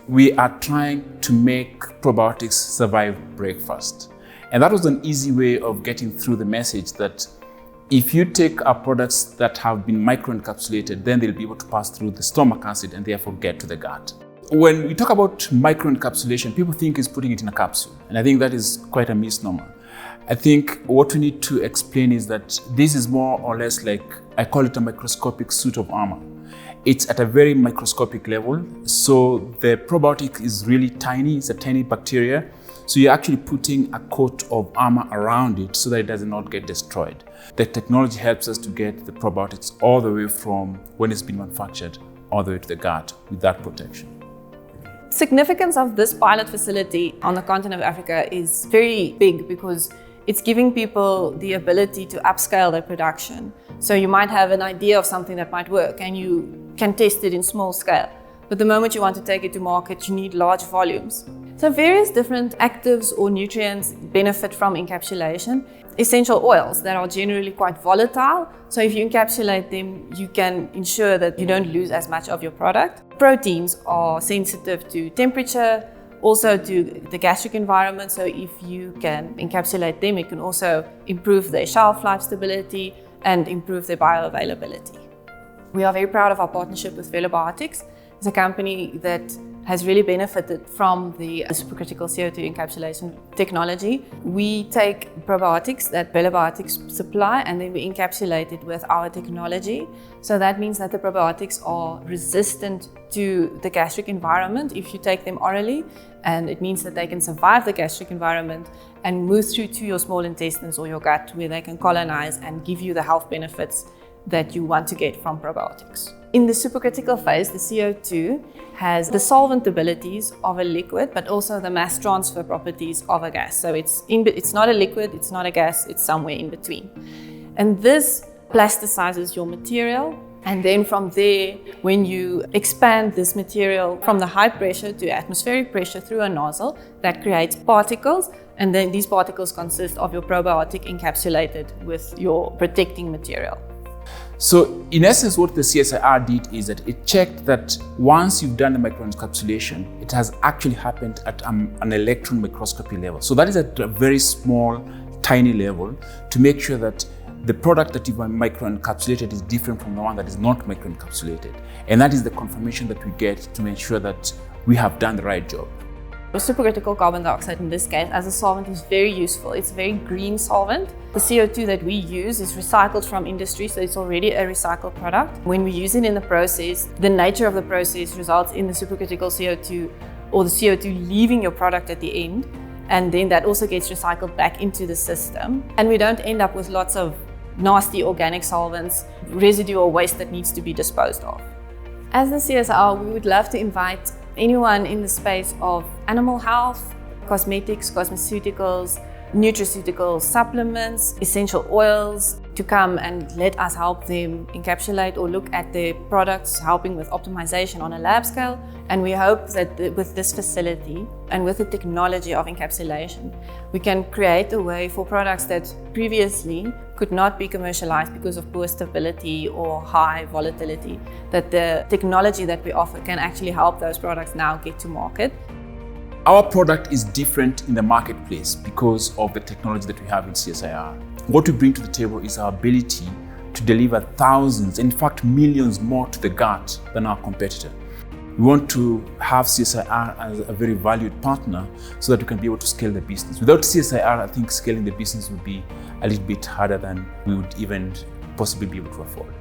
we are trying to make probiotics survive breakfast. And that was an easy way of getting through the message that if you take our products that have been microencapsulated, then they'll be able to pass through the stomach acid and therefore get to the gut. When we talk about microencapsulation, people think it's putting it in a capsule. And I think that is quite a misnomer. I think what we need to explain is that this is more or less like, I call it a microscopic suit of armor. It's at a very microscopic level. So the probiotic is really tiny, it's a tiny bacteria. So you're actually putting a coat of armor around it so that it does not get destroyed. The technology helps us to get the probiotics all the way from when it's been manufactured all the way to the gut with that protection. Significance of this pilot facility on the continent of Africa is very big because it's giving people the ability to upscale their production. So you might have an idea of something that might work and you can test it in small scale. But the moment you want to take it to market, you need large volumes. So various different actives or nutrients benefit from encapsulation. Essential oils that are generally quite volatile. So if you encapsulate them, you can ensure that you don't lose as much of your product. Proteins are sensitive to temperature, also to the gastric environment. So if you can encapsulate them, it can also improve their shelf life stability and improve their bioavailability. We are very proud of our partnership with Velobiotics. It's a company that has really benefited from the supercritical CO₂ encapsulation technology. We take probiotics that Velobiotics supply and then we encapsulate it with our technology. So that means that the probiotics are resistant to the gastric environment if you take them orally, and it means that they can survive the gastric environment and move through to your small intestines or your gut where they can colonize and give you the health benefits that you want to get from probiotics. In the supercritical phase, the CO₂ has the solvent abilities of a liquid, but also the mass transfer properties of a gas. So it's not a liquid, it's not a gas, it's somewhere in between. And this plasticizes your material. And then from there, when you expand this material from the high pressure to atmospheric pressure through a nozzle, that creates particles. And then these particles consist of your probiotic encapsulated with your protecting material. So in essence, what the CSIR did is that it checked that once you've done the microencapsulation, it has actually happened at an electron microscopy level. So that is at a very small, tiny level to make sure that the product that you've microencapsulated is different from the one that is not microencapsulated. And that is the confirmation that we get to make sure that we have done the right job. Supercritical carbon dioxide in this case as a solvent is very useful. It's a very green solvent. The CO₂ that we use is recycled from industry, so it's already a recycled product. When we use it in the process, the nature of the process results in the supercritical CO₂ or the CO₂ leaving your product at the end, and then that also gets recycled back into the system. And we don't end up with lots of nasty organic solvents, residual waste that needs to be disposed of. As the CSIR, we would love to invite anyone in the space of animal health, cosmetics, cosmeceuticals, nutraceutical supplements, essential oils to come and let us help them encapsulate or look at their products, helping with optimization on a lab scale. And we hope that with this facility and with the technology of encapsulation, we can create a way for products that previously could not be commercialized because of poor stability or high volatility, that the technology that we offer can actually help those products now get to market. Our product is different in the marketplace because of the technology that we have in CSIR. What we bring to the table is our ability to deliver thousands, in fact millions more to the gut than our competitor. We want to have CSIR as a very valued partner so that we can be able to scale the business. Without CSIR, I think scaling the business would be a little bit harder than we would even possibly be able to afford.